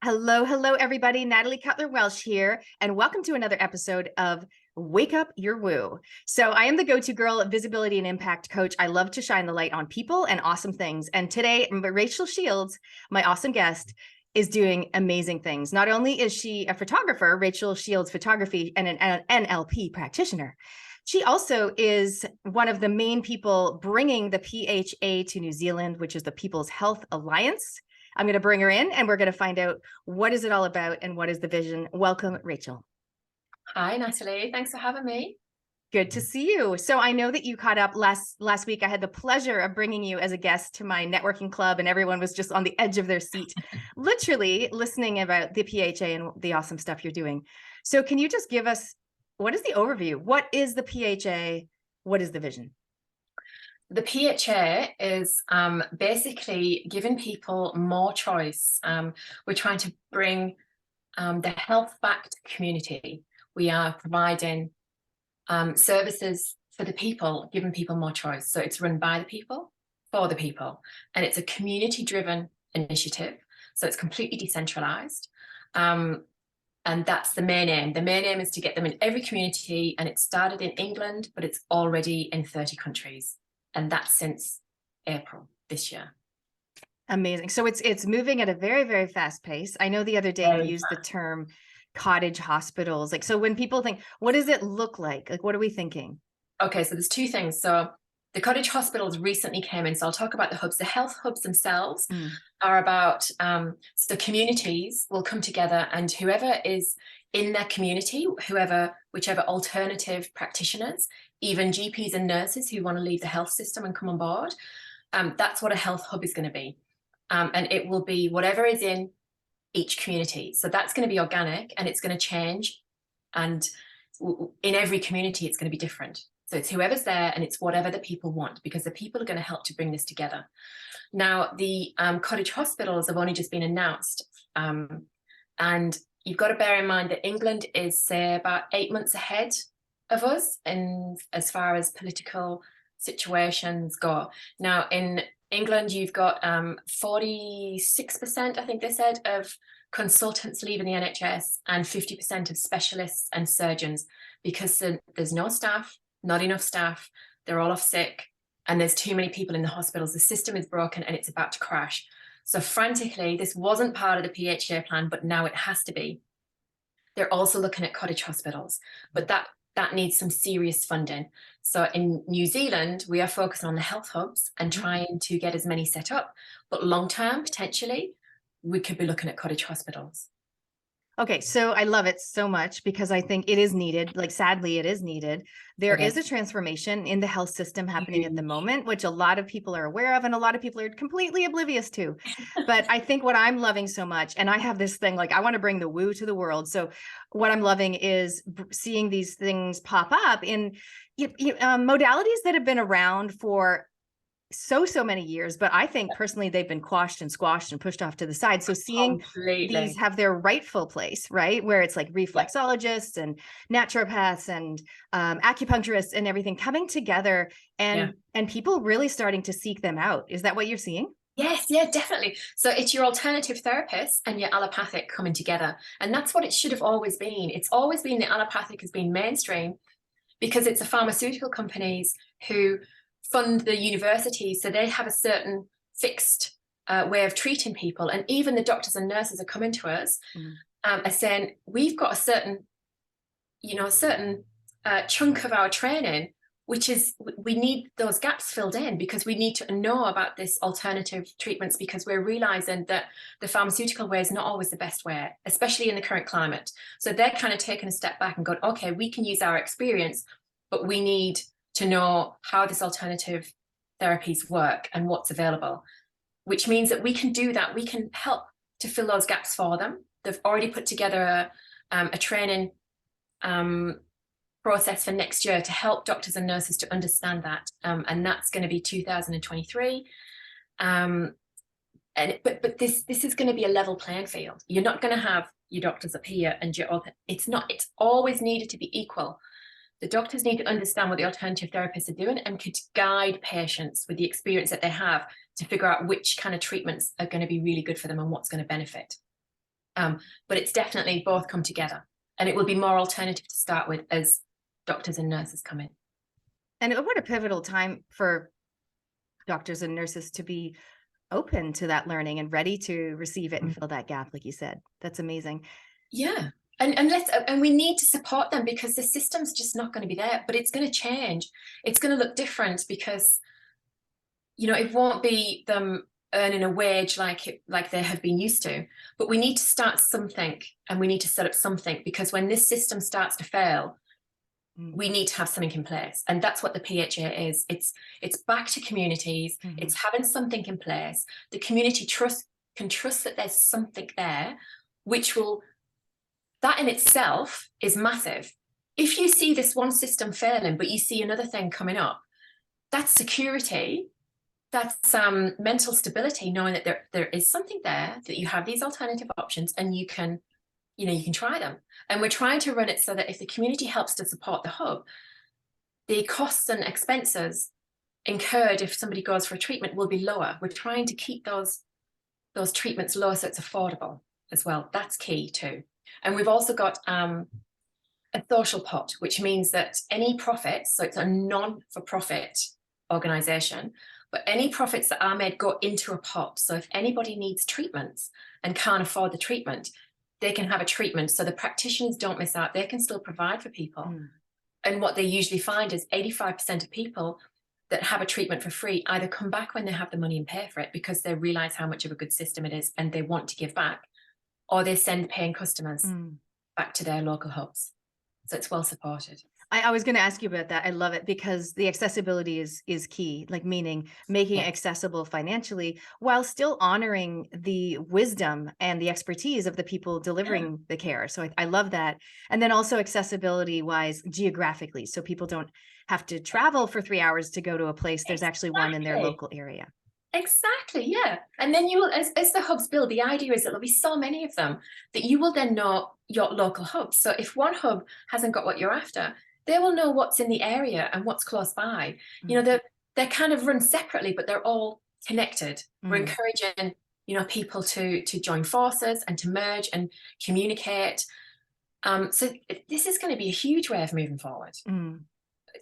Hello, hello, everybody. Natalie Cutler-Welsh here, and welcome to another episode of Wake Up Your Woo. So I am the go-to girl, visibility and impact coach. I love to shine the light on people and awesome things. And today, Rachel Shields, my awesome guest, is doing amazing things. Not only is she a photographer, Rachel Shields Photography, and an NLP practitioner, she also is one of the main people bringing the PHA to New Zealand, which is the People's Health Alliance. I'm going to bring her in and we're going to find out what is it all about and what is the vision. Welcome, Rachel. Hi, Natalie. Thanks for having me. Good to see you. So I know that you caught up last week. I had the pleasure of bringing you as a guest to my networking club, and everyone was just on the edge of their seat, literally listening about the PHA and the awesome stuff you're doing. So can you just give us, what is the overview? What is the PHA? What is the vision? The PHA is basically giving people more choice. We're trying to bring the health back to the community. We are providing services for the people, giving people more choice. So it's run by the people, for the people, and it's a community-driven initiative. So it's completely decentralized. And that's the main aim. The main aim is to get them in every community, and it started in England, but it's already in 30 countries. And that's since April this year. Amazing. So it's moving at a very, very fast pace. I know the other day you used the term cottage hospitals. Like, so when people think, what does it look like? Like, what are we thinking? Okay, so there's two things. So the cottage hospitals recently came in. So I'll talk about the hubs. The health hubs themselves are about, so communities will come together, and whoever is in their community, whichever alternative practitioners, even GPs and nurses who want to leave the health system and come on board, that's what a health hub is going to be. And it will be whatever is in each community. So that's going to be organic, and it's going to change. And in every community, it's going to be different. So it's whoever's there, and it's whatever the people want, because the people are going to help to bring this together. Now, the cottage hospitals have only just been announced. And you've got to bear in mind that England is, say, about 8 months ahead of us in as far as political situations go. Now, in England, you've got 46%, I think they said, of consultants leaving the NHS, and 50% of specialists and surgeons, because there's no staff, not enough staff, they're all off sick, and there's too many people in the hospitals. The system is broken and it's about to crash. So frantically, this wasn't part of the PHA plan, but now it has to be. They're also looking at cottage hospitals, but that needs some serious funding. So in New Zealand, we are focusing on the health hubs and trying to get as many set up. But long term, potentially, we could be looking at cottage hospitals. Okay, so I love it so much because I think it is needed. Like, sadly, it is needed. There is a transformation in the health system happening at the moment, which a lot of people are aware of and a lot of people are completely oblivious to. But I think what I'm loving so much, and I have this thing, like, I want to bring the woo to the world. So what I'm loving is seeing these things pop up in modalities that have been around for so many years, but I think personally they've been quashed and squashed and pushed off to the side. So seeing these have their rightful place, right, where it's like reflexologists and naturopaths and acupuncturists and everything coming together, and people really starting to seek them out. Is that what you're seeing? Yes, yeah, definitely. So it's your alternative therapists and your allopathic coming together, and that's what it should have always been. It's always been the allopathic has been mainstream because it's the pharmaceutical companies who fund the universities, so they have a certain fixed way of treating people, and even the doctors and nurses are coming to us are saying, we've got a certain chunk of our training, which is we need those gaps filled in, because we need to know about this alternative treatments, because we're realizing that the pharmaceutical way is not always the best way, especially in the current climate. So they're kind of taking a step back and going, okay, we can use our experience, but we need to know how this alternative therapies work and what's available, which means that we can do that. We can help to fill those gaps for them. They've already put together a training process for next year to help doctors and nurses to understand that, and that's going to be 2023. But this is going to be a level playing field. You're not going to have your doctors up here and your other. It's always needed to be equal. The doctors need to understand what the alternative therapists are doing and could guide patients with the experience that they have to figure out which kind of treatments are going to be really good for them and what's going to benefit. But it's definitely both come together, and it will be more alternative to start with as doctors and nurses come in. And what a pivotal time for doctors and nurses to be open to that learning and ready to receive it and fill that gap, like you said. That's amazing. Yeah. And we need to support them, because the system's just not going to be there, but it's going to change. It's going to look different, because, you know, it won't be them earning a wage like they have been used to, but we need to start something, and we need to set up something, because when this system starts to fail, we need to have something in place. And that's what the PHA is. It's back to communities. It's having something in place. The community can trust that there's something there, that in itself is massive. If you see this one system failing, but you see another thing coming up, that's security. That's mental stability, knowing that there is something there, that you have these alternative options, and you can try them. And we're trying to run it so that if the community helps to support the hub, the costs and expenses incurred if somebody goes for a treatment will be lower. We're trying to keep those treatments low, so it's affordable as well. That's key too. And we've also got a social pot, which means that any profits, so it's a non-for-profit organisation, but any profits that are made go into a pot. So if anybody needs treatments and can't afford the treatment, they can have a treatment. So the practitioners don't miss out. They can still provide for people. And what they usually find is 85% of people that have a treatment for free either come back when they have the money and pay for it, because they realise how much of a good system it is and they want to give back, or they send paying customers back to their local hubs. So it's well supported. I was going to ask you about that. I love it, because the accessibility is key, like meaning making it accessible financially while still honoring the wisdom and the expertise of the people delivering the care. So I love that. And then also accessibility wise geographically, so people don't have to travel for 3 hours to go to a place. There's actually one in their local area. Exactly, yeah. And then you will, as the hubs build, the idea is that there'll be so many of them that you will then know your local hubs. So if one hub hasn't got what you're after, they will know what's in the area and what's close by. You know, they're kind of run separately, but they're all connected. We're encouraging, people to join forces and to merge and communicate. So this is going to be a huge way of moving forward.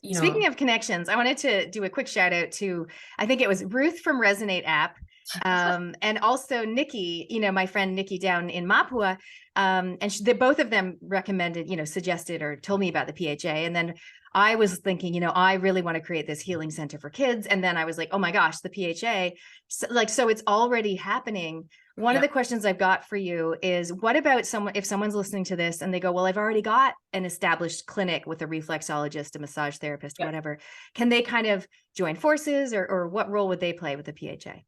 Speaking of connections, I wanted to do a quick shout out to, I think it was Ruth from Resonate app, and also Nikki, my friend Nikki down in Mapua, and both of them recommended, suggested or told me about the PHA. And then I was thinking, I really want to create this healing center for kids. And then I was like, oh my gosh, the PHA, so it's already happening. One of the questions I've got for you is, what about if someone's listening to this and they go, well, I've already got an established clinic with a reflexologist, a massage therapist, whatever. Can they kind of join forces, or what role would they play with the PHA?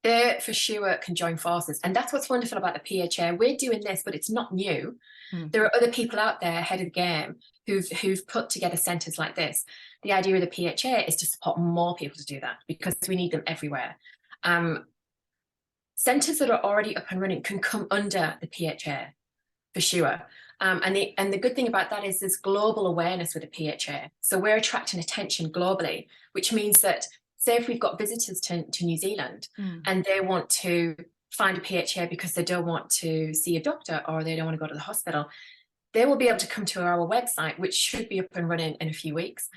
They for sure can join forces. And that's what's wonderful about the PHA. We're doing this, but it's not new. There are other people out there ahead of the game who've put together centres like this. The idea of the PHA is to support more people to do that, because we need them everywhere. Centres that are already up and running can come under the PHA for sure. And the good thing about that is there's global awareness with the PHA. So we're attracting attention globally, which means that, say if we've got visitors to New Zealand and they want to find a PHA because they don't want to see a doctor or they don't want to go to the hospital, they will be able to come to our website, which should be up and running in a few weeks,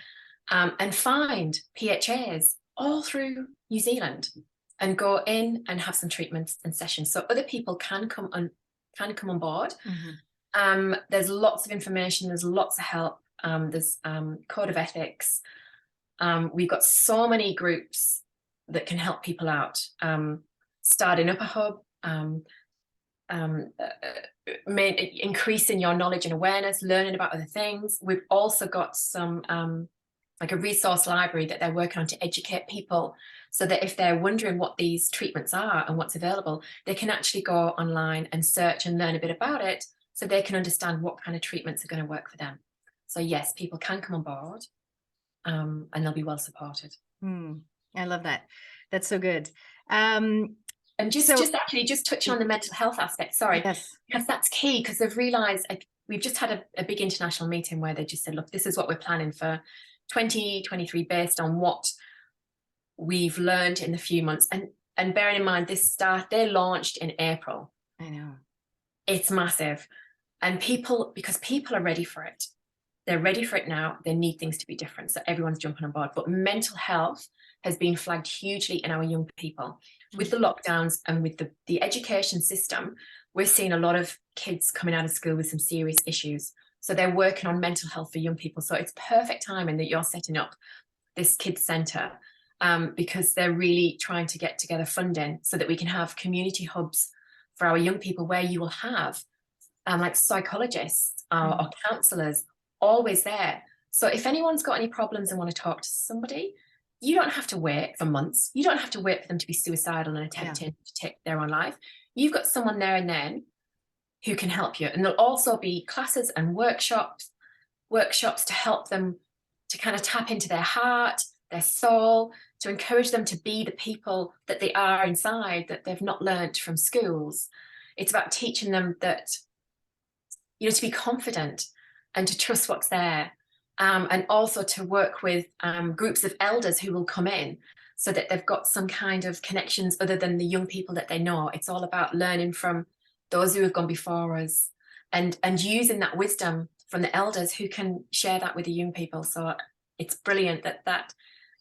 and find PHAs all through New Zealand and go in and have some treatments and sessions. So other people can come on board. There's lots of information, there's lots of help, there's code of ethics. We've got so many groups that can help people out. Starting up a hub, increasing your knowledge and awareness, learning about other things. We've also got some like a resource library that they're working on to educate people, so that if they're wondering what these treatments are and what's available, they can actually go online and search and learn a bit about it, so they can understand what kind of treatments are going to work for them. So yes, people can come on board, and they'll be well supported. I love that. That's so good. And just touching on the mental health aspect, because that's key, because they've realised, we've just had a big international meeting where they just said, look, this is what we're planning for 2023 based on what we've learned in the few months. And bearing in mind, they launched in April. I know. It's massive. And because people are ready for it. They're ready for it now. They need things to be different. So everyone's jumping on board. But mental health has been flagged hugely in our young people. With the lockdowns and with the education system, we're seeing a lot of kids coming out of school with some serious issues. So they're working on mental health for young people. So it's perfect timing that you're setting up this kids centre, because they're really trying to get together funding so that we can have community hubs for our young people, where you will have like psychologists or counsellors always there. So if anyone's got any problems and want to talk to somebody, you don't have to wait for months. You don't have to wait for them to be suicidal and attempting to take their own life. You've got someone there and then who can help you. And there'll also be classes and workshops to help them to kind of tap into their heart, their soul, to encourage them to be the people that they are inside, that they've not learnt from schools. It's about teaching them that, to be confident and to trust what's there. And also to work with groups of elders who will come in so that they've got some kind of connections other than the young people that they know. It's all about learning from those who have gone before us and using that wisdom from the elders who can share that with the young people. So it's brilliant that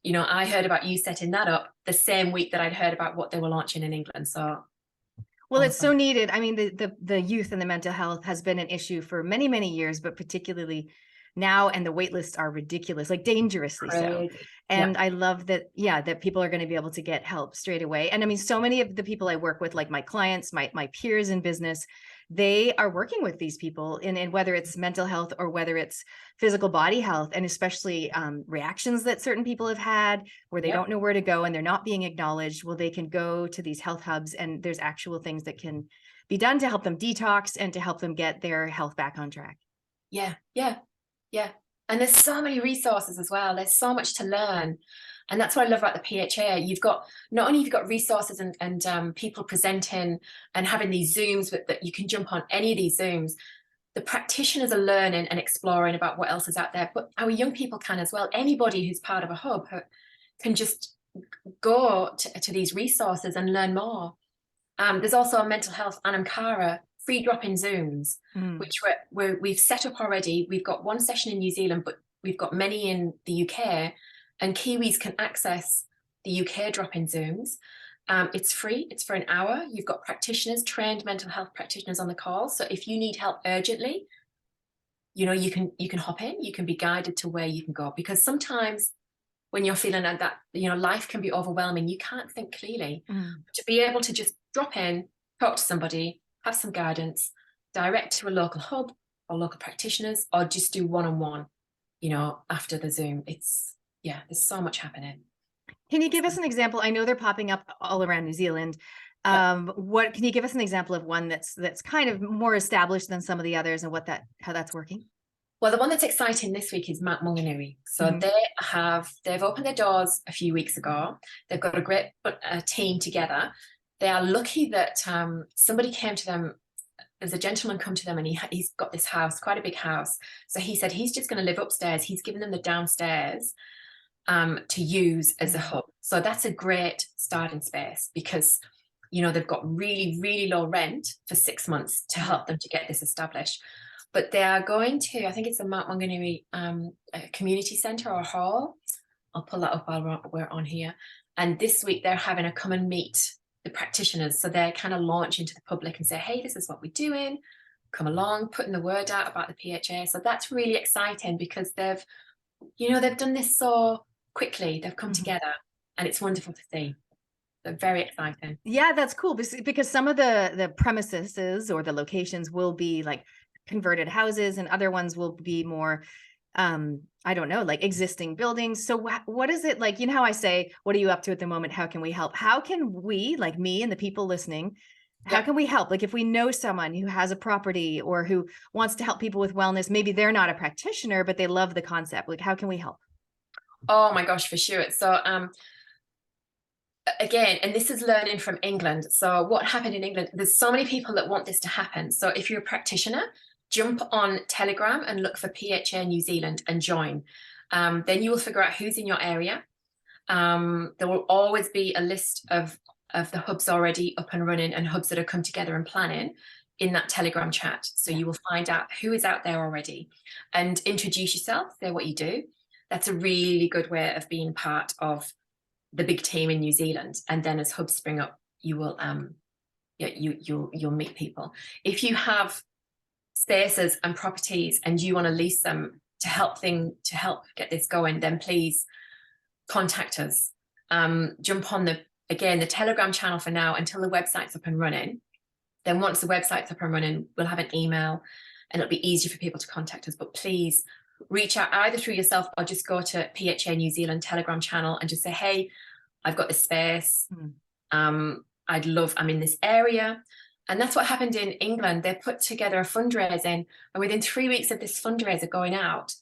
I heard about you setting that up the same week that I'd heard about what they were launching in England. So well, it's so needed. I mean, the youth and the mental health has been an issue for many, many years, but particularly now, and the wait lists are ridiculous, like dangerously so. And I love that, that people are going to be able to get help straight away. And I mean, so many of the people I work with, like my clients, my peers in business, they are working with these people in whether it's mental health or whether it's physical body health, and especially reactions that certain people have had where they don't know where to go and they're not being acknowledged. Well, they can go to these health hubs and there's actual things that can be done to help them detox and to help them get their health back on track. Yeah. And there's so many resources as well. There's so much to learn. And that's what I love about the PHA. You've got, not only have you got resources and people presenting and having these Zooms that you can jump on any of these Zooms. The practitioners are learning and exploring about what else is out there, but our young people can as well. Anybody who's part of a hub can just go to these resources and learn more. There's also a mental health Anamkara free drop-in Zooms, which we've set up already. We've got one session in New Zealand, but we've got many in the UK, and Kiwis can access the UK drop-in Zooms. It's free. It's for an hour. You've got practitioners, trained mental health practitioners on the call. So if you need help urgently, you can hop in. You can be guided to where you can go, because sometimes when you're feeling like that, life can be overwhelming. You can't think clearly. To be able to just drop in, talk to somebody, have some guidance, direct to a local hub or local practitioners, or just do one-on-one, after the Zoom. There's so much happening. Can you give us an example? I know they're popping up all around New Zealand. What can you give us an example of one that's kind of more established than some of the others, and how that's working? Well, the one that's exciting this week is Mount Maunganui. So they've opened their doors a few weeks ago. They've got a great team together. They are lucky that somebody came to them. There's a gentleman come to them, and he's got this house, quite a big house. So he said he's just going to live upstairs. He's given them the downstairs to use as a hub. So that's a great starting space, because they've got really, really low rent for 6 months to help them to get this established. But they are going to, I think it's the Mount Maunganui community centre or hall. I'll pull that up while we're on here. And this week they're having a come and meet the practitioners. So they're kind of launching to the public and say, hey, this is what we're doing. Come along, putting the word out about the PHA. So that's really exciting, because they've done this so quickly. They've come together, and it's wonderful to see. They're very exciting. Yeah, that's cool, because some of the premises or the locations will be like converted houses, and other ones will be more I don't know, like existing buildings. So what is it like? How I say, what are you up to at the moment? How can we help? How can we, like me and the people listening, how can we help? Like if we know someone who has a property or who wants to help people with wellness, maybe they're not a practitioner, but they love the concept. Like, how can we help? Oh my gosh, for sure. So again, and this is learning from England. So what happened in England, there's so many people that want this to happen. So if you're a practitioner, jump on Telegram and look for PHA New Zealand and join. Then you will figure out who's in your area. There will always be a list of the hubs already up and running, and hubs that have come together and planning. in that Telegram chat. So you will find out who is out there already and introduce yourself, say what you do. That's a really good way of being part of the big team in New Zealand. And then as hubs spring up, you will you'll meet people. If you have spaces and properties and you want to lease them to help get this going, then please contact us. Jump on the Telegram channel for now until the website's up and running. Then once the website's up and running, we'll have an email and it'll be easier for people to contact us. But please reach out either through yourself or just go to PHA New Zealand Telegram channel and just say, hey, I've got this space. I'm in this area. And that's what happened in England. They put together a fundraising, and within 3 weeks of this fundraiser going out,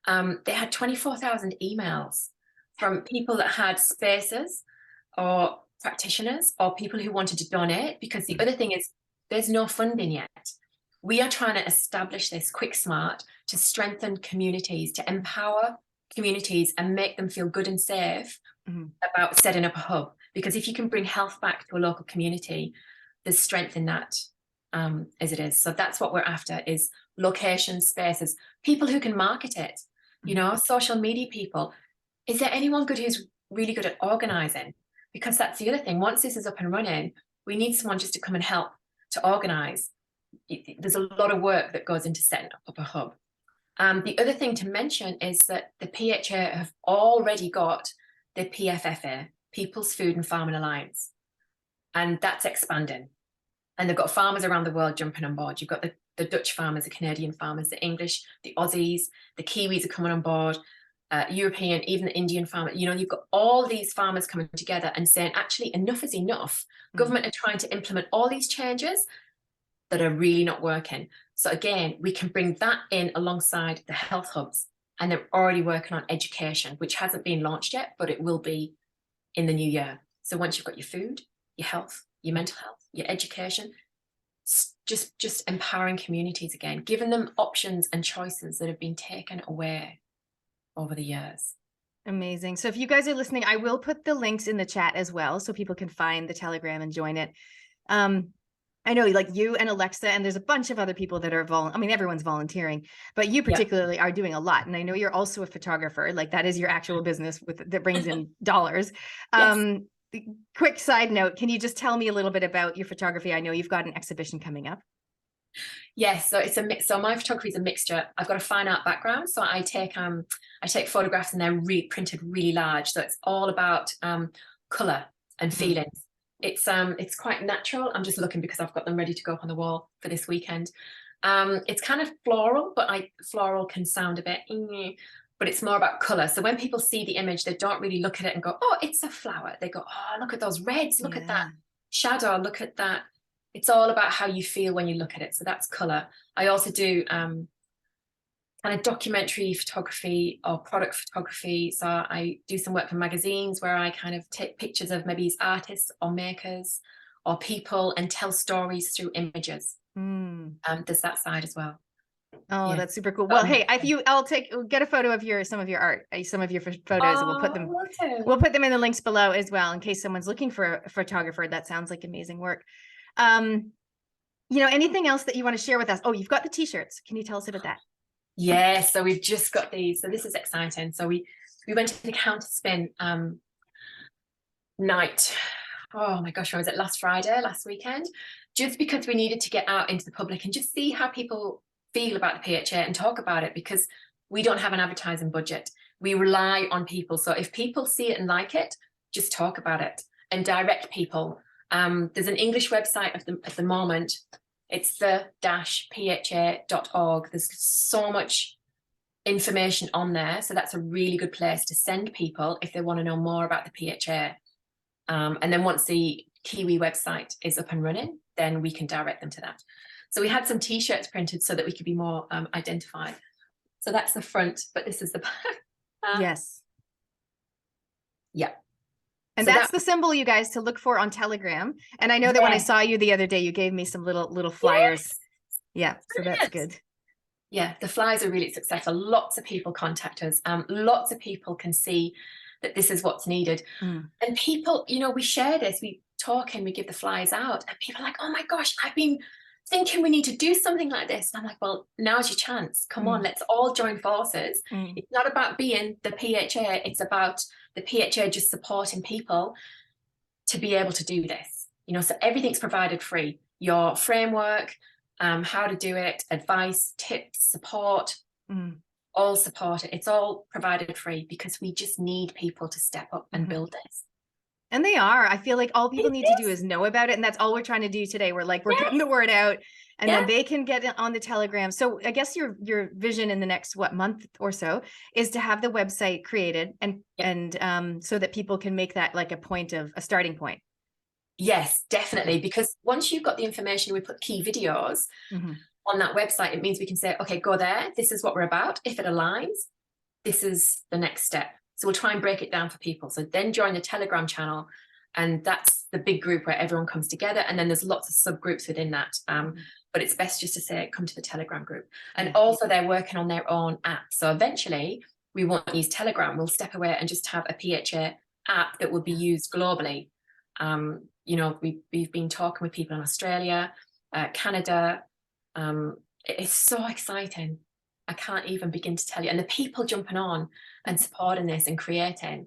they had 24,000 emails from people that had spaces or practitioners or people who wanted to donate, because the other thing is there's no funding yet. We are trying to establish this quick smart to strengthen communities, to empower communities and make them feel good and safe about setting up a hub. Because if you can bring health back to a local community, there's strength in that as it is. So that's what we're after, is locations, spaces, people who can market it, social media people. Is there anyone good who's really good at organizing? Because that's the other thing. Once this is up and running, we need someone just to come and help to organize. There's a lot of work that goes into setting up a hub. The other thing to mention is that the PHA have already got the PFFA, People's Food and Farming Alliance, and that's expanding. And they've got farmers around the world jumping on board. You've got the Dutch farmers, the Canadian farmers, the English, the Aussies, the Kiwis are coming on board, European, even the Indian farmer. You've got all these farmers coming together and saying, actually, enough is enough. Government are trying to implement all these changes that are really not working. So again, we can bring that in alongside the health hubs, and they're already working on education, which hasn't been launched yet, but it will be in the new year. So once you've got your food, your health, your mental health, your education, just empowering communities again, giving them options and choices that have been taken away over the years. Amazing. So if you guys are listening, I will put the links in the chat as well, so people can find the Telegram and join it. I know, like you and Alexa, and there's a bunch of other people that are everyone's volunteering, but you particularly are doing a lot. And I know you're also a photographer, like that is your actual business that brings in dollars. Yes. Quick side note, can you just tell me a little bit about your photography? I know you've got an exhibition coming up. Yes, so it's a mix. So my photography is a mixture. I've got a fine art background, so I take photographs and they're printed really large. So it's all about color and feelings. It's quite natural. I'm just looking because I've got them ready to go up on the wall for this weekend. It's kind of floral, but floral can sound a bit, but it's more about color. So when people see the image, they don't really look at it and go, oh, it's a flower. They go, oh, look at those reds. Look at that shadow. Look at that. It's all about how you feel when you look at it. So that's color. I also do kind of documentary photography or product photography. So I do some work for magazines where I kind of take pictures of maybe artists or makers or people and tell stories through images. There's that side as well. Oh, yeah. That's super cool. Well, hey, I'll get a photo of some of your art, some of your photos, and we'll put them in the links below as well, in case someone's looking for a photographer. That sounds like amazing work. Anything else that you want to share with us? Oh, you've got the t-shirts. Can you tell us about that? Yeah, so we've just got these. So this is exciting. So we went to the counter spin night. Oh my gosh, was it last weekend? Just because we needed to get out into the public and just see how people feel about the PHA and talk about it, because we don't have an advertising budget. We rely on people. So if people see it and like it, just talk about it and direct people. There's an English website at the moment. It's the-pha.org. There's so much information on there. So that's a really good place to send people if they want to know more about the PHA. And then once the Kiwi website is up and running, then we can direct them to that. So we had some t-shirts printed so that we could be more identified. So that's the front, but this is the back. Yes. Yeah. And so that's the symbol, you guys, to look for on Telegram. And I know that when I saw you the other day, you gave me some little flyers. Yes. Yeah, so that's good. Yeah, the flyers are really successful. Lots of people contact us. Lots of people can see that this is what's needed. And people, we share this, we talk and we give the flyers out, and people are like, oh my gosh, I've been thinking we need to do something like this. And I'm like, well, now's your chance. Come on, let's all join forces. It's not about being the PHA. It's about the PHA just supporting people to be able to do this. You know, so everything's provided free. Your framework, how to do it, advice, tips, support, all supported. It's all provided free because we just need people to step up and build this. And they are. I feel like all people need to do is know about it. And that's all we're trying to do today. We're getting the word out, and then they can get it on the Telegram. So I guess your vision in the next, month or so is to have the website created and so that people can make that like a starting point. Yes, definitely. Because once you've got the information, we put key videos on that website. It means we can say, okay, go there. This is what we're about. If it aligns, this is the next step. So we'll try and break it down for people. So then join the Telegram channel, and that's the big group where everyone comes together. And then there's lots of subgroups within that. But it's best just to say, come to the Telegram group. And also they're working on their own app. So eventually we won't use Telegram. We'll step away and just have a PHA app that will be used globally. You know, we've been talking with people in Australia, Canada. It's so exciting. I can't even begin to tell you. And the people jumping on and supporting this and creating,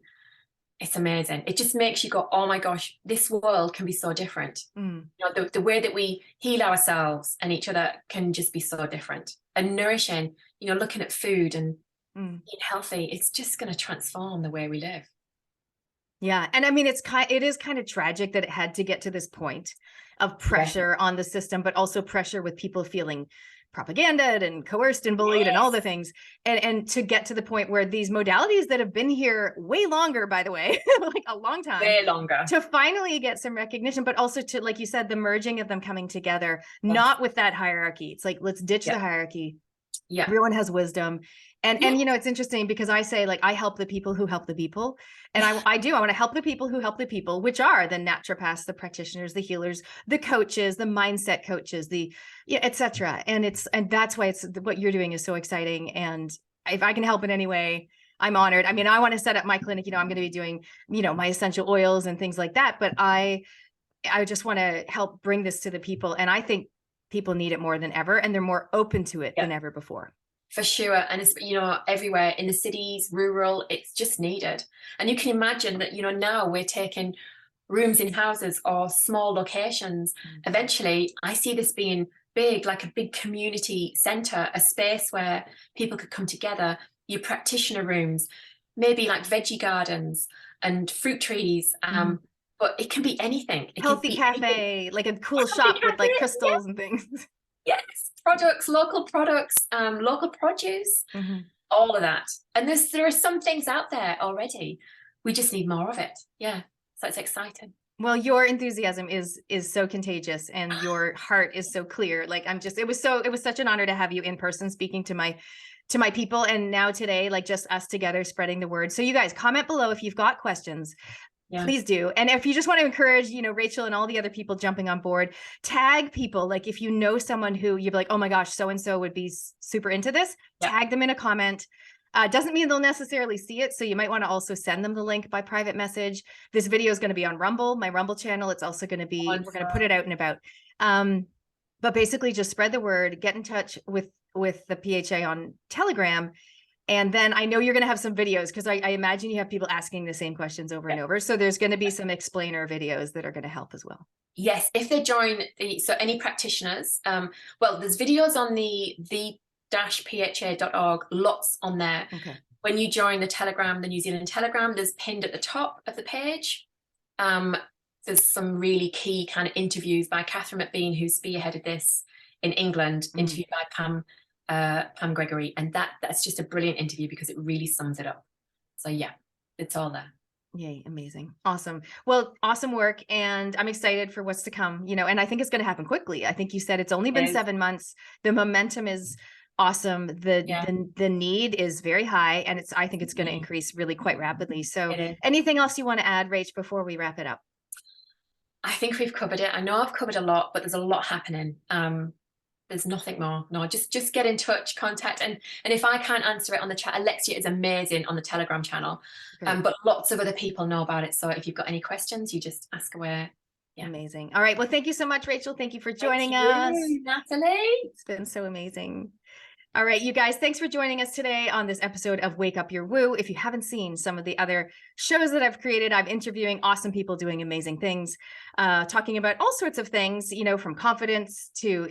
it's amazing. It just makes you go, oh my gosh, this world can be so different. You know, the way that we heal ourselves and each other can just be so different. And nourishing, you know, looking at food and eating healthy, it's just going to transform the way we live. Yeah. And I mean, it is kind of tragic that it had to get to this point of pressure on the system, but also pressure with people feeling propagandaed and coerced and bullied and all the things. And to get to the point where these modalities that have been here way longer, by the way, like a long time, way longer, to finally get some recognition, but also to, like you said, the merging of them coming together, not with that hierarchy. It's like, let's ditch the hierarchy. Yeah. Everyone has wisdom. And you know, it's interesting because I say, like, I help the people who help the people. And I want to help the people who help the people, which are the naturopaths, the practitioners, the healers, the coaches, the mindset coaches, etc. And that's why what you're doing is so exciting. And if I can help in any way, I'm honored. I mean, I want to set up my clinic, you know, I'm going to be doing, you know, my essential oils and things like that. But I just want to help bring this to the people. And I think people need it more than ever, and they're more open to it than ever before. For sure. And it's, you know, everywhere in the cities, rural, it's just needed. And you can imagine that, you know, now we're taking rooms in houses or small locations. Eventually, I see this being big, like a big community center, a space where people could come together, your practitioner rooms, maybe like veggie gardens and fruit trees. But it can be anything. It healthy cafe, anything. Like a cool shop with like crystals and things. Yes, local products, local produce, all of that. And there are some things out there already. We just need more of it. Yeah, so it's exciting. Well, your enthusiasm is so contagious, and your heart is so clear. Like, it was such an honor to have you in person speaking to my people, and now today, like, just us together spreading the word. So you guys comment below if you've got questions. Yeah. Please do. And if you just want to encourage, you know, Rachel and all the other people jumping on board, tag people. Like, if you know someone who you'd be like, oh my gosh, so-and-so would be super into this, tag them in a comment. Doesn't mean they'll necessarily see it. So you might want to also send them the link by private message. This video is going to be on Rumble, my Rumble channel. It's also going to be, we're going to put it out and about. But basically just spread the word, get in touch with the PHA on Telegram. And then I know you're going to have some videos, because I imagine you have people asking the same questions over and over. So there's going to be some explainer videos that are going to help as well. Yes, if they join so any practitioners, well, there's videos on the-pha.org, lots on there. Okay. When you join the Telegram, the New Zealand Telegram, there's pinned at the top of the page. There's some really key kind of interviews by Katherine McBean, who spearheaded this in England, interviewed by Pam Gregory, and that's just a brilliant interview because it really sums it up. So yeah, it's all there. Yay, amazing. Awesome. Well, awesome work. And I'm excited for what's to come, you know, and I think it's going to happen quickly. I think you said it's only been 7 months. The momentum is awesome. The need is very high, and I think it's going to increase really quite rapidly. So anything else you want to add, Rach, before we wrap it up? I think we've covered it. I know I've covered a lot, but there's a lot happening. There's nothing more. No, just get in touch, contact. And if I can't answer it on the chat, Alexia is amazing on the Telegram channel. But lots of other people know about it. So if you've got any questions, you just ask away. Amazing. All right. Well, thank you so much, Rachel. Thank you for joining Thank us. you, Natalie. It's been so amazing. All right, you guys, thanks for joining us today on this episode of Wake Up Your Woo. If you haven't seen some of the other shows that I've created, I'm interviewing awesome people doing amazing things, talking about all sorts of things, you know, from confidence to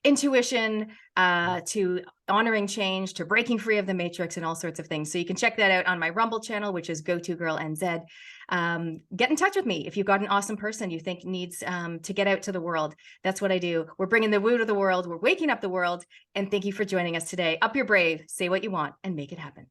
intuition, to honoring change, to breaking free of the matrix, and all sorts of things. So you can check that out on my Rumble channel, which is GoToGirlNZ. Get in touch with me if you've got an awesome person you think needs to get out to the world. That's what I do. We're bringing the woo to the world. We're waking up the world. And thank you for joining us today. Up your brave, say what you want, and make it happen.